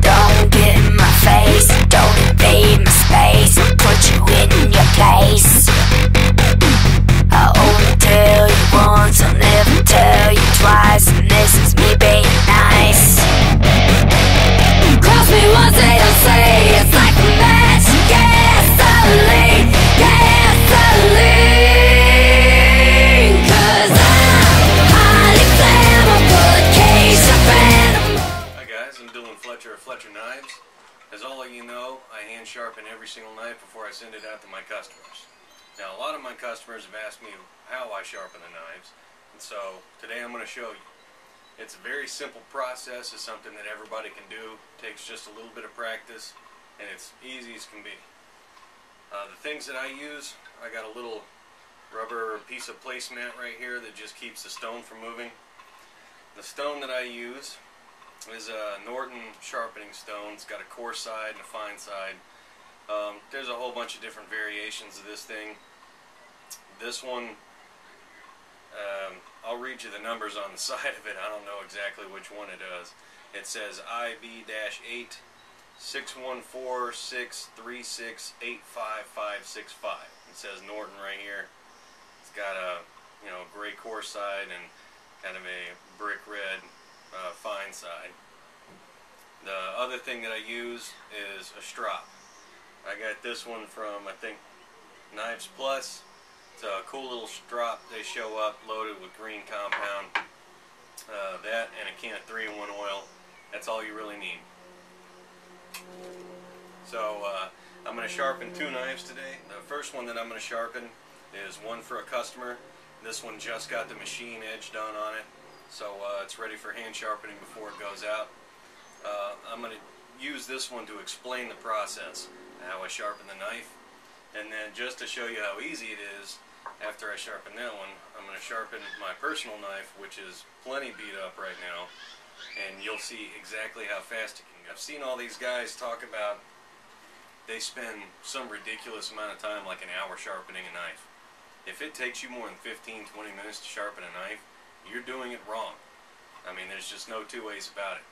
Don't get in my face, don't invade my space, put you in your place. I'll only tell you once, I'll never tell you twice, and this is me being nice. Cross me once, they don't say, it's like a match, gasoline, gasoline. Cause I'm highly flammable, case of venom. Hi guys, I'm doing Fletcher of Fletcher Knives. As all of you know, I hand sharpen every single knife before I send it out to my customers. Now, a lot of my customers have asked me how I sharpen the knives, and so today I'm going to show you. It's a very simple process. It's something that everybody can do. It takes just a little bit of practice, and it's easy as can be. The things that I use, I got a little rubber piece of placemat right here that just keeps the stone from moving. The stone that I use is a Norton sharpening stone. It's got a coarse side and a fine side. There's a whole bunch of different variations of this thing. This one, I'll read you the numbers on the side of it. I don't know exactly which one it is. It says IB-8 61463685565. It says Norton right here. It's got a gray coarse side and kind of a brick red fine side. The other thing that I use is a strop. I got this one from, I think, Knives Plus. It's a cool little strop. They show up loaded with green compound. That and a can of 3-in-1 oil. That's all you really need. So I'm going to sharpen two knives today. The first one that I'm going to sharpen is one for a customer. This one just got the machine edge done on it, so it's ready for hand sharpening before it goes out. I'm going to use this one to explain the process, how I sharpen the knife, and then just to show you how easy it is, after I sharpen that one, I'm going to sharpen my personal knife, which is plenty beat up right now, and you'll see exactly how fast it can go. I've seen all these guys talk about they spend some ridiculous amount of time, like an hour sharpening a knife. If it takes you more than 15-20 minutes to sharpen a knife, you're doing it wrong. I mean, there's just no two ways about it.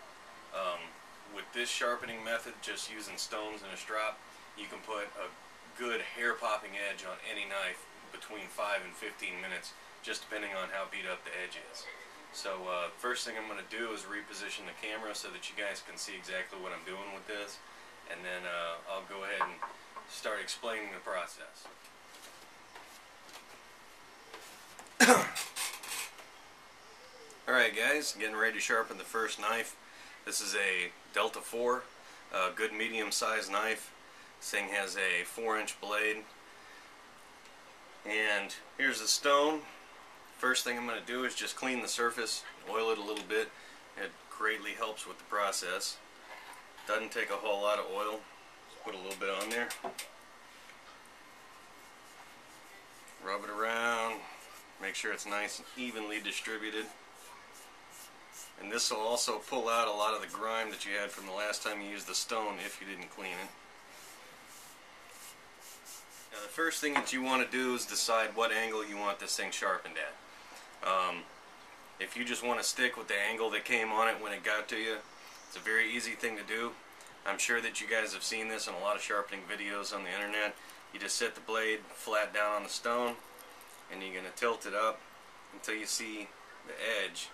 With this sharpening method, just using stones and a strop, you can put a good hair-popping edge on any knife between 5 and 15 minutes, just depending on how beat up the edge is. So first thing I'm going to do is reposition the camera so that you guys can see exactly what I'm doing with this, and then I'll go ahead and start explaining the process. Alright guys, getting ready to sharpen the first knife. This is a Delta 4, a good medium-sized knife. This thing has a 4-inch blade. And here's the stone. First thing I'm going to do is just clean the surface, oil it a little bit. It greatly helps with the process. Doesn't take a whole lot of oil. Just put a little bit on there. Rub it around. Make sure it's nice and evenly distributed. And this will also pull out a lot of the grime that you had from the last time you used the stone if you didn't clean it. Now the first thing that you want to do is decide what angle you want this thing sharpened at. If you just want to stick with the angle that came on it when it got to you, it's a very easy thing to do. I'm sure that you guys have seen this in a lot of sharpening videos on the internet. You just set the blade flat down on the stone, and you're going to tilt it up until you see the edge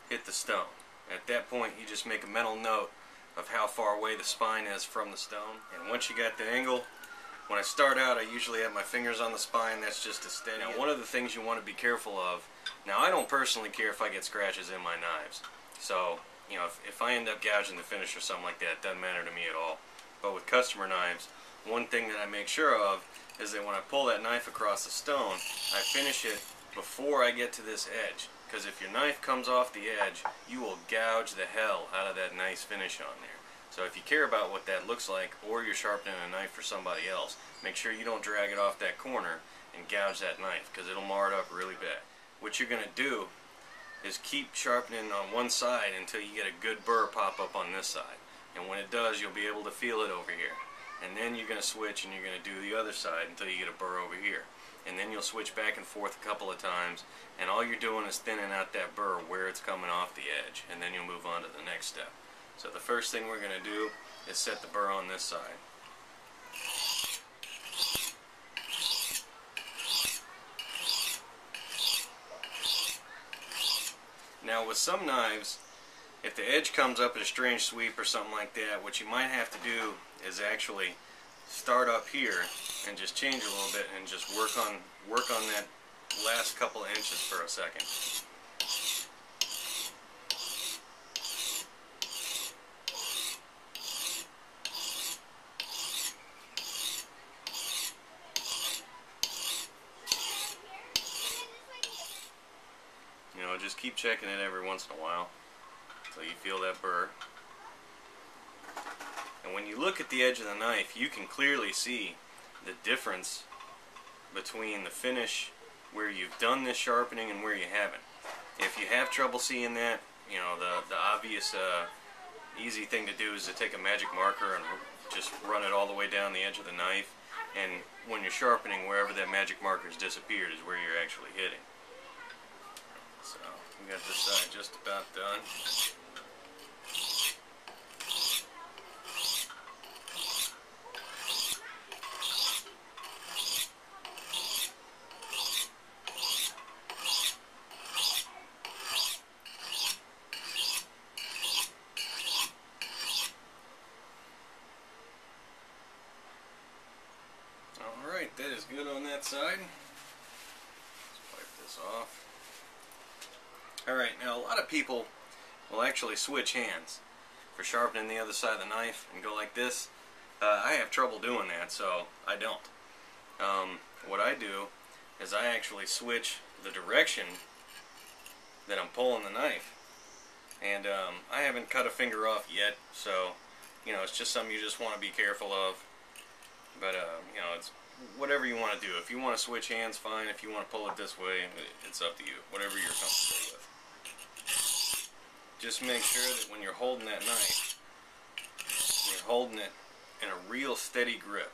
hit the stone. At that point, you just make a mental note of how far away the spine is from the stone. And once you got the angle, when I start out, I usually have my fingers on the spine. That's just to steady it. Now, one of the things you want to be careful of, now I don't personally care if I get scratches in my knives. So, you know, if I end up gouging the finish or something like that, it doesn't matter to me at all. But with customer knives, one thing that I make sure of is that when I pull that knife across the stone, I finish it before I get to this edge. Because if your knife comes off the edge, you will gouge the hell out of that nice finish on there. So if you care about what that looks like, or you're sharpening a knife for somebody else, make sure you don't drag it off that corner and gouge that knife, because it'll mar it up really bad. What you're going to do is keep sharpening on one side until you get a good burr pop up on this side. And when it does, you'll be able to feel it over here. And then you're going to switch and you're going to do the other side until you get a burr over here. and then you'll switch back and forth a couple of times, and all you're doing is thinning out that burr where it's coming off the edge, and then you'll move on to the next step. So the first thing we're going to do is set the burr on this side. Now with some knives, if the edge comes up at a strange sweep or something like that, what you might have to do is actually start up here and just change a little bit and just work on that last couple of inches for a second. You know, just keep checking it every once in a while until you feel that burr. And when you look at the edge of the knife, you can clearly see the difference between the finish where you've done this sharpening and where you haven't. If you have trouble seeing that, you know, the obvious easy thing to do is to take a magic marker and just run it all the way down the edge of the knife, and when you're sharpening, wherever that magic marker's disappeared is where you're actually hitting. So we got this side just about done. Alright, that is good on that side. Let's wipe this off. Alright, now a lot of people will actually switch hands for sharpening the other side of the knife and go like this. I have trouble doing that, so I don't. What I do is I actually switch the direction that I'm pulling the knife. And I haven't cut a finger off yet, so you know, it's just something you just want to be careful of. But you know, it's whatever you want to do. If you want to switch hands, fine. If you want to pull it this way, it's up to you. Whatever you're comfortable with. Just make sure that when you're holding that knife, you're holding it in a real steady grip.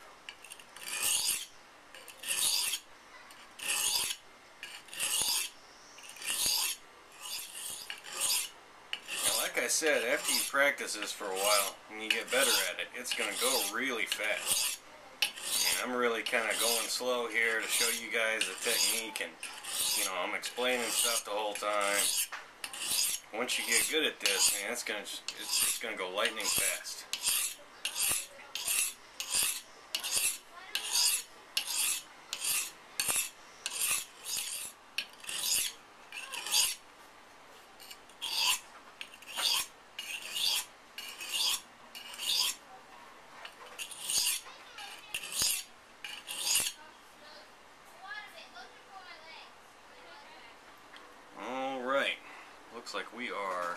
Now, like I said, after you practice this for a while and you get better at it, it's going to go really fast. I mean, I'm really kind of going slow here to show you guys the technique, and you know, I'm explaining stuff the whole time. Once you get good at this, man, it's gonna go lightning fast. Looks like we are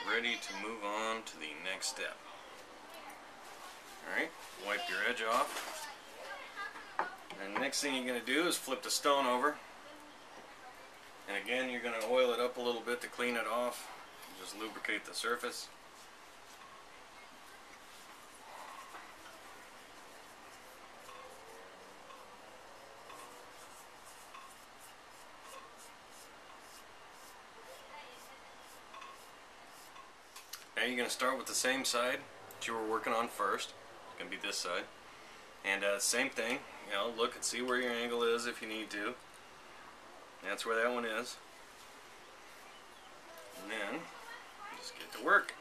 ready to move on to the next step. Alright, wipe your edge off. And the next thing you're going to do is flip the stone over. And again, you're going to oil it up a little bit to clean it off. Just lubricate the surface. Now you're going to start with the same side that you were working on first. It's going to be this side. And same thing, you know, look and see where your angle is if you need to. That's where that one is. And then, just get to work.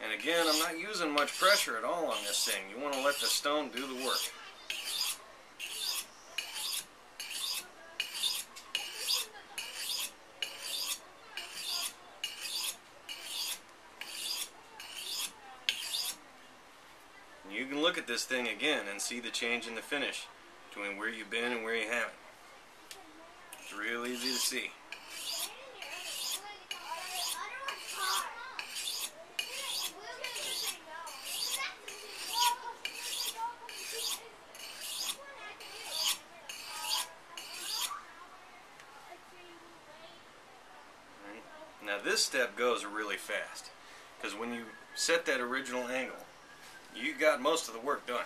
And again, I'm not using much pressure at all on this thing. You want to let the stone do the work. You can look at this thing again and see the change in the finish between where you've been and where you haven't. It's real easy to see. Now this step goes really fast, because when you set that original angle, you got most of the work done.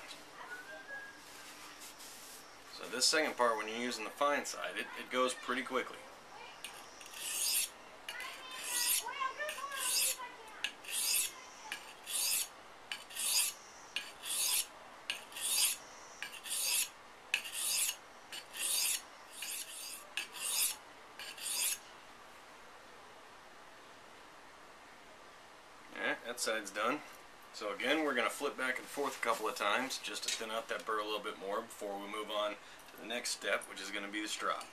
So this second part, when you're using the fine side, it goes pretty quickly. Alright, that side's done. So again, we're going to flip back and forth a couple of times just to thin out that burr a little bit more before we move on to the next step, which is going to be the strop.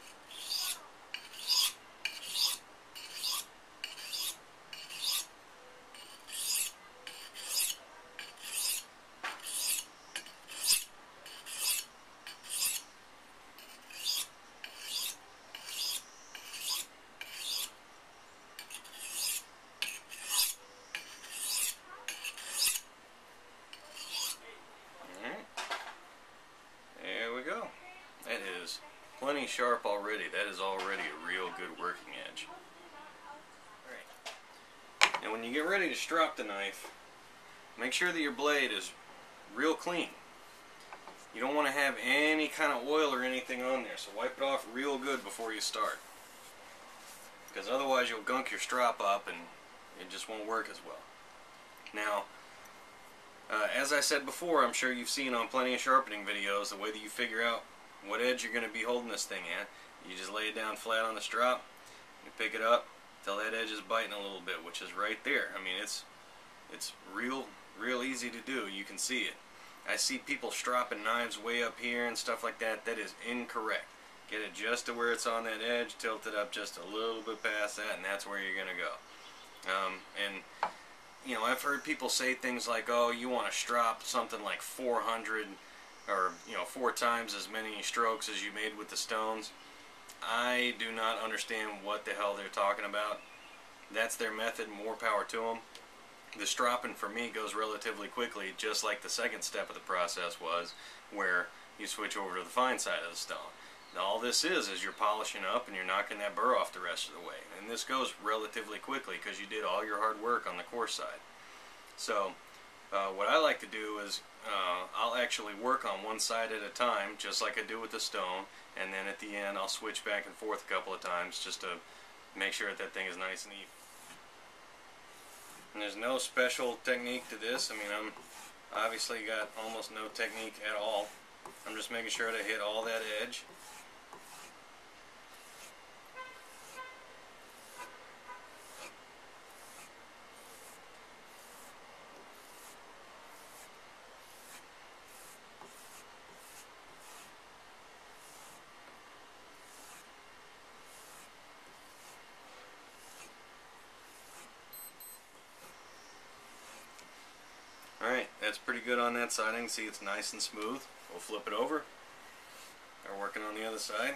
Plenty sharp already. That is already a real good working edge. Alright. And when you get ready to strop the knife, make sure that your blade is real clean. You don't want to have any kind of oil or anything on there, so wipe it off real good before you start. Because otherwise you'll gunk your strop up and it just won't work as well. Now, as I said before, I'm sure you've seen on plenty of sharpening videos the way that you figure out what edge you're going to be holding this thing at. You just lay it down flat on the strop, you pick it up till that edge is biting a little bit, which is right there. I mean, it's real easy to do. You can see it. I see people stropping knives way up here and stuff like that. That is incorrect. Get it just to where it's on that edge, tilt it up just a little bit past that, and that's where you're going to go. And you know, I've heard people say things like, oh, you want to strop something like 400 or 4 times as many strokes as you made with the stones. I do not understand what the hell they're talking about. That's their method, more power to them. The stropping for me goes relatively quickly, just like the second step of the process was, where you switch over to the fine side of the stone. Now, all this is you're polishing up and you're knocking that burr off the rest of the way. And this goes relatively quickly because you did all your hard work on the coarse side. So what I like to do is I'll actually work on one side at a time, just like I do with the stone, and then at the end I'll switch back and forth a couple of times just to make sure that thing is nice and even. And there's no special technique to this. I mean, I'm obviously got almost no technique at all. I'm just making sure to hit all that edge. Alright, that's pretty good on that side. I can see it's nice and smooth. We'll flip it over. We're working on the other side.